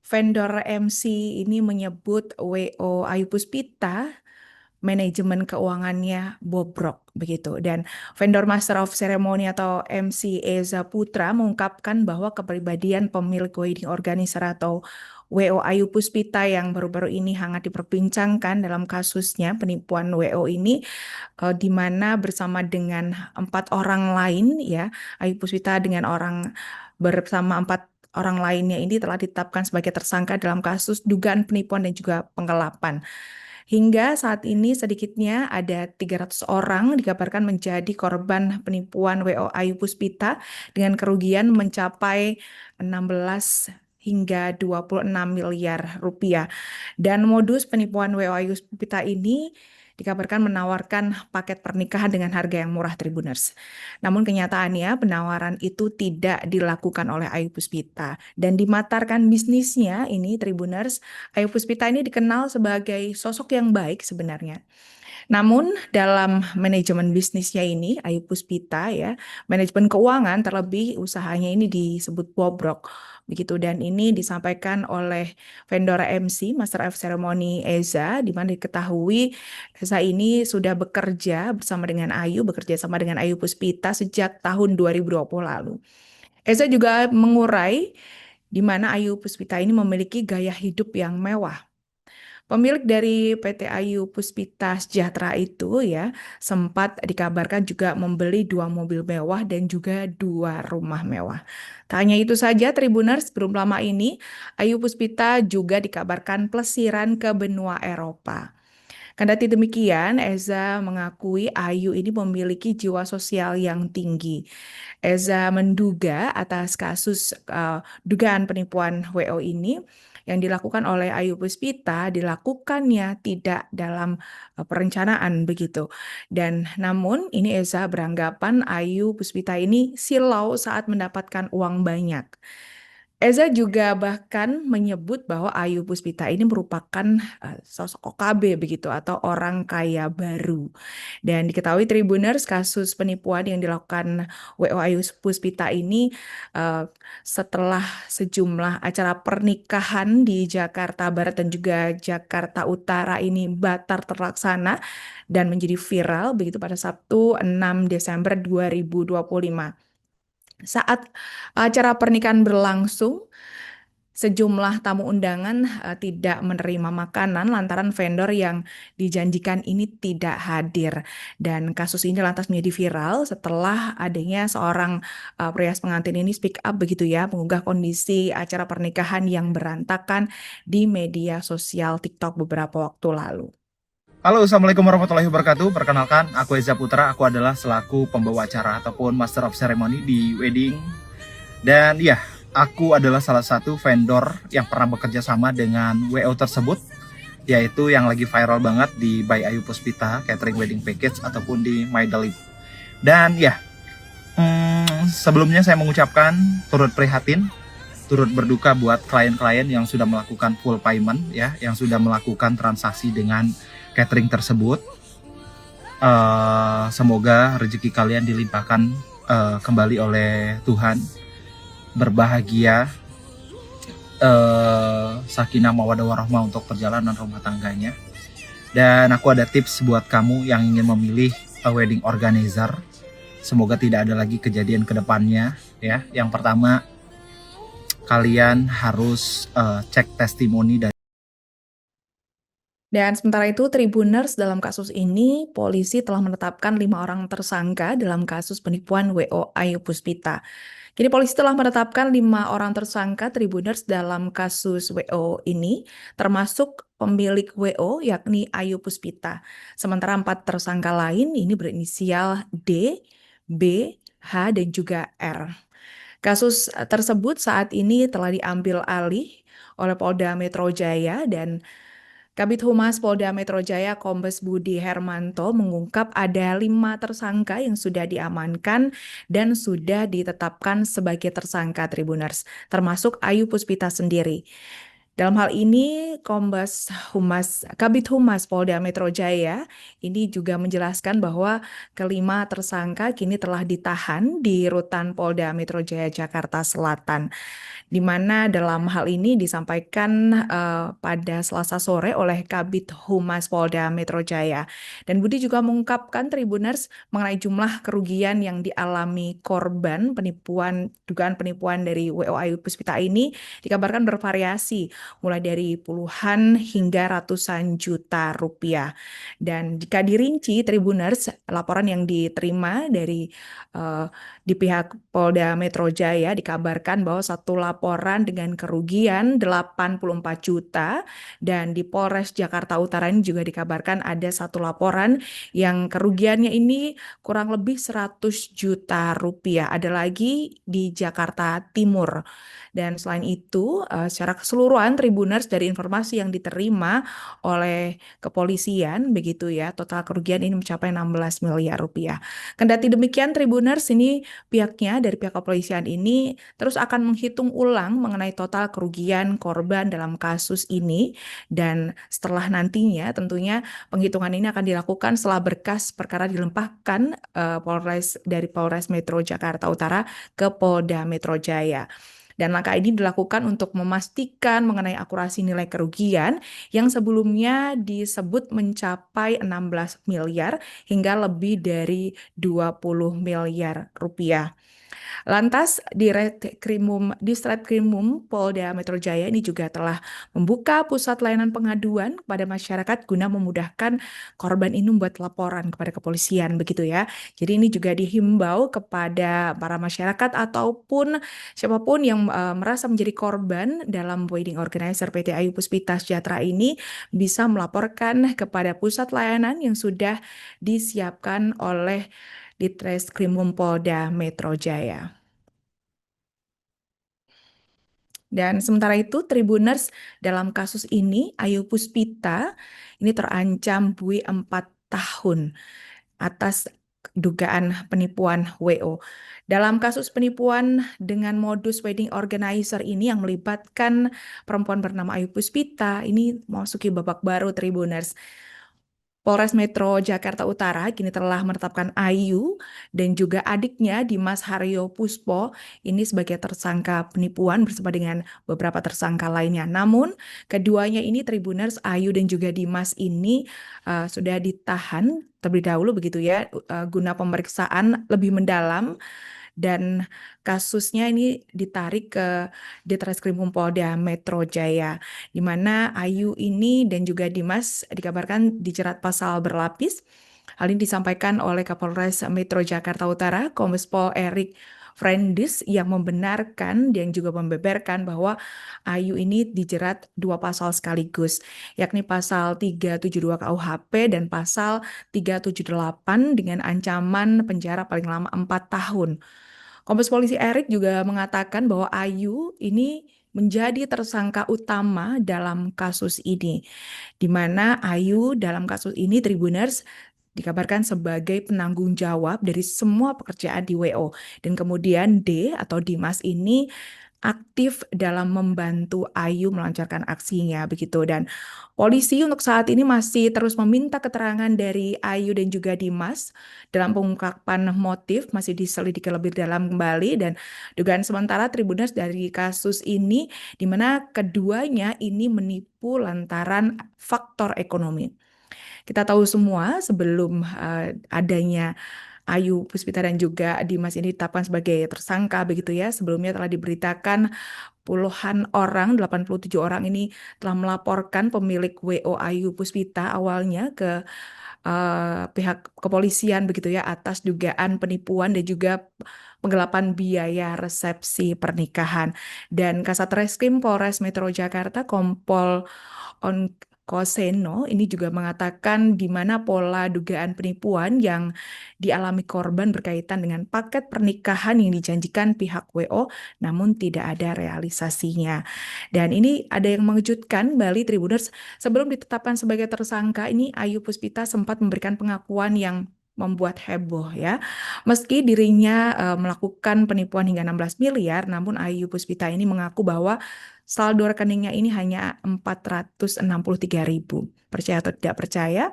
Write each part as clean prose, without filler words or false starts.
vendor MC ini menyebut WO Ayu Puspita manajemen keuangannya bobrok begitu. Dan vendor Master of Ceremony atau MC Eza Putra mengungkapkan bahwa kepribadian pemilik wedding organizer atau WO Ayu Puspita yang baru-baru ini hangat diperbincangkan dalam kasusnya penipuan WO ini, di mana bersama dengan 4 orang lain ya, Ayu Puspita dengan bersama 4 orang lainnya ini telah ditetapkan sebagai tersangka dalam kasus dugaan penipuan dan juga penggelapan. Hingga saat ini sedikitnya ada 300 orang dikabarkan menjadi korban penipuan WO Ayu Puspita dengan kerugian mencapai 16 hingga 26 miliar rupiah. Dan modus penipuan WO Ayu Puspita ini dikabarkan menawarkan paket pernikahan dengan harga yang murah, Tribuners. Namun kenyataannya penawaran itu tidak dilakukan oleh Ayu Puspita. Dan dimatarkan bisnisnya ini, Tribuners, Ayu Puspita ini dikenal sebagai sosok yang baik sebenarnya. Namun dalam manajemen bisnisnya ini, Ayu Puspita ya, manajemen keuangan terlebih usahanya ini disebut bobrok. Begitu, dan ini disampaikan oleh vendor MC, Master of Ceremony Eza, di mana diketahui Eza ini sudah bekerja sama dengan Ayu Puspita sejak tahun 2020 lalu. Eza juga mengurai di mana Ayu Puspita ini memiliki gaya hidup yang mewah. Pemilik dari PT Ayu Puspita Sejahtera itu ya sempat dikabarkan juga membeli 2 mobil mewah dan juga 2 rumah mewah. Tak hanya itu saja, Tribuners, belum lama ini Ayu Puspita juga dikabarkan plesiran ke benua Eropa. Kendati demikian, Eza mengakui Ayu ini memiliki jiwa sosial yang tinggi. Eza menduga atas kasus dugaan penipuan WO ini yang dilakukan oleh Ayu Puspita dilakukannya tidak dalam perencanaan begitu. Dan namun ini Eza beranggapan Ayu Puspita ini silau saat mendapatkan uang banyak. Eza juga bahkan menyebut bahwa Ayu Puspita ini merupakan sosok OKB begitu atau orang kaya baru. Dan diketahui Tribuners, kasus penipuan yang dilakukan WO Ayu Puspita ini eh, setelah sejumlah acara pernikahan di Jakarta Barat dan juga Jakarta Utara ini batal terlaksana dan menjadi viral begitu pada Sabtu 6 Desember 2025. Saat acara pernikahan berlangsung, sejumlah tamu undangan tidak menerima makanan lantaran vendor yang dijanjikan ini tidak hadir. Dan kasus ini lantas menjadi viral setelah adanya seorang prias pengantin ini speak up begitu ya, mengunggah kondisi acara pernikahan yang berantakan di media sosial TikTok beberapa waktu lalu. Halo, Assalamualaikum warahmatullahi wabarakatuh. Perkenalkan, aku Eza Putra. Aku adalah selaku pembawa acara ataupun Master of Ceremony di wedding. Dan ya, aku adalah salah satu vendor yang pernah bekerja sama dengan WO tersebut, yaitu yang lagi viral banget di By Ayu Puspita Catering Wedding Package ataupun di My Dalip. Dan ya, sebelumnya saya mengucapkan turut prihatin, turut berduka buat klien-klien yang sudah melakukan full payment ya, yang sudah melakukan transaksi dengan catering tersebut. Semoga rezeki kalian dilimpahkan kembali oleh Tuhan, berbahagia, sakinah mawaddah warahmah untuk perjalanan rumah tangganya. Dan aku ada tips buat kamu yang ingin memilih wedding organizer. Semoga tidak ada lagi kejadian ke depannya ya. Yang pertama, kalian harus cek testimoni dari. Dan sementara itu, Tribuners, dalam kasus ini, polisi telah menetapkan 5 orang tersangka dalam kasus penipuan WO Ayu Puspita. Kini polisi telah menetapkan 5 orang tersangka Tribuners dalam kasus WO ini, termasuk pemilik WO yakni Ayu Puspita. Sementara 4 tersangka lain ini berinisial D, B, H, dan juga R. Kasus tersebut saat ini telah diambil alih oleh Polda Metro Jaya dan Kabid Humas Polda Metro Jaya Kombes Budi Hermanto mengungkap ada 5 tersangka yang sudah diamankan dan sudah ditetapkan sebagai tersangka Tribuners, termasuk Ayu Puspita sendiri. Dalam hal ini, Kabid Humas Polda Metro Jaya ini juga menjelaskan bahwa kelima tersangka kini telah ditahan di Rutan Polda Metro Jaya Jakarta Selatan, di mana dalam hal ini disampaikan pada Selasa sore oleh Kabid Humas Polda Metro Jaya. Dan Budi juga mengungkapkan Tribuners mengenai jumlah kerugian yang dialami korban dugaan penipuan dari WO Ayu Puspita ini dikabarkan bervariasi, mulai dari puluhan hingga ratusan juta rupiah. Dan jika dirinci Tribuners, laporan yang diterima eh, di pihak Polda Metro Jaya dikabarkan bahwa satu laporan dengan kerugian 84 juta, dan di Polres Jakarta Utara ini juga dikabarkan ada satu laporan yang kerugiannya ini kurang lebih 100 juta rupiah. Ada lagi di Jakarta Timur. Dan selain itu, secara keseluruhan Tribuners, dari informasi yang diterima oleh kepolisian begitu ya, total kerugian ini mencapai 16 miliar rupiah. Kendati demikian, Tribuners, ini pihaknya dari pihak kepolisian ini terus akan menghitung ulang mengenai total kerugian korban dalam kasus ini, dan setelah nantinya tentunya penghitungan ini akan dilakukan setelah berkas perkara dilempahkan dari Polres Metro Jakarta Utara ke Polda Metro Jaya. Dan langkah ini dilakukan untuk memastikan mengenai akurasi nilai kerugian yang sebelumnya disebut mencapai 16 miliar hingga lebih dari 20 miliar rupiah. Lantas, Ditreskrimum Polda Metro Jaya ini juga telah membuka pusat layanan pengaduan kepada masyarakat guna memudahkan korban ini membuat laporan kepada kepolisian begitu ya. Jadi ini juga dihimbau kepada para masyarakat ataupun siapapun yang merasa menjadi korban dalam wedding organizer PT Ayu Puspita Sejahtera ini bisa melaporkan kepada pusat layanan yang sudah disiapkan oleh Ditreskrimum Polda Metro Jaya. Dan sementara itu, Tribuners, dalam kasus ini Ayu Puspita ini terancam buih 4 tahun atas dugaan penipuan WO. Dalam kasus penipuan dengan modus wedding organizer ini yang melibatkan perempuan bernama Ayu Puspita, ini memasuki babak baru, Tribuners. Polres Metro Jakarta Utara kini telah menetapkan Ayu dan juga adiknya Dimas Haryo Puspo ini sebagai tersangka penipuan bersama dengan beberapa tersangka lainnya. Namun keduanya ini, Tribuners, Ayu dan juga Dimas ini sudah ditahan terlebih dahulu begitu ya, guna pemeriksaan lebih mendalam, dan kasusnya ini ditarik ke Ditreskrimum Polda Metro Jaya, di mana Ayu ini dan juga Dimas dikabarkan dijerat pasal berlapis. Hal ini disampaikan oleh Kapolres Metro Jakarta Utara, Kombes Pol Erik Frendis, yang membenarkan dan juga membeberkan bahwa Ayu ini dijerat 2 pasal sekaligus, yakni pasal 372 KUHP dan pasal 378 dengan ancaman penjara paling lama 4 tahun. Kombes Polisi Erik juga mengatakan bahwa Ayu ini menjadi tersangka utama dalam kasus ini, di mana Ayu dalam kasus ini, Tribuners, dikabarkan sebagai penanggung jawab dari semua pekerjaan di WO. Dan kemudian D atau Dimas ini aktif dalam membantu Ayu melancarkan aksinya begitu. Dan polisi untuk saat ini masih terus meminta keterangan dari Ayu dan juga Dimas dalam pengungkapan motif, masih diselidiki lebih dalam kembali. Dan dugaan sementara, Tribuners, dari kasus ini di mana keduanya ini menipu lantaran faktor ekonomi. Kita tahu semua sebelum adanya Ayu Puspita dan juga Dimas ini ditetapkan sebagai tersangka begitu ya, sebelumnya telah diberitakan puluhan orang, 87 orang ini telah melaporkan pemilik WO Ayu Puspita awalnya ke pihak kepolisian begitu ya, atas dugaan penipuan dan juga penggelapan biaya resepsi pernikahan. Dan Kasat Reskrim Polres Metro Jakarta, Kompol On Koseno, ini juga mengatakan di mana pola dugaan penipuan yang dialami korban berkaitan dengan paket pernikahan yang dijanjikan pihak WO namun tidak ada realisasinya. Dan ini ada yang mengejutkan, Bali Tribuners, sebelum ditetapkan sebagai tersangka ini Ayu Puspita sempat memberikan pengakuan yang membuat heboh ya. Meski dirinya melakukan penipuan hingga 16 miliar, namun Ayu Puspita ini mengaku bahwa saldo rekeningnya ini hanya 463.000. Percaya atau tidak percaya?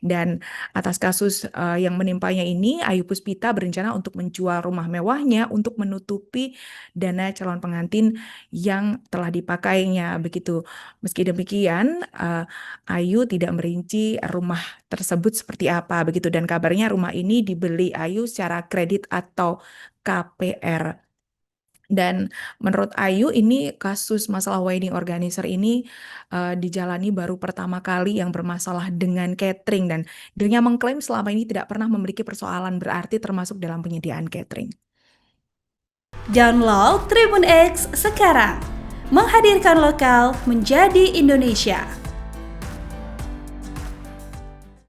Dan atas kasus yang menimpanya ini, Ayu Puspita berencana untuk menjual rumah mewahnya untuk menutupi dana calon pengantin yang telah dipakainya. Begitu. Meski demikian, Ayu tidak merinci rumah tersebut seperti apa. Begitu. Dan kabarnya rumah ini dibeli Ayu secara kredit atau KPR. Dan menurut Ayu ini kasus masalah wedding organizer ini dijalani baru pertama kali yang bermasalah dengan catering, dan dirinya mengklaim selama ini tidak pernah memiliki persoalan berarti termasuk dalam penyediaan catering. Download Tribun X sekarang, menghadirkan lokal menjadi Indonesia.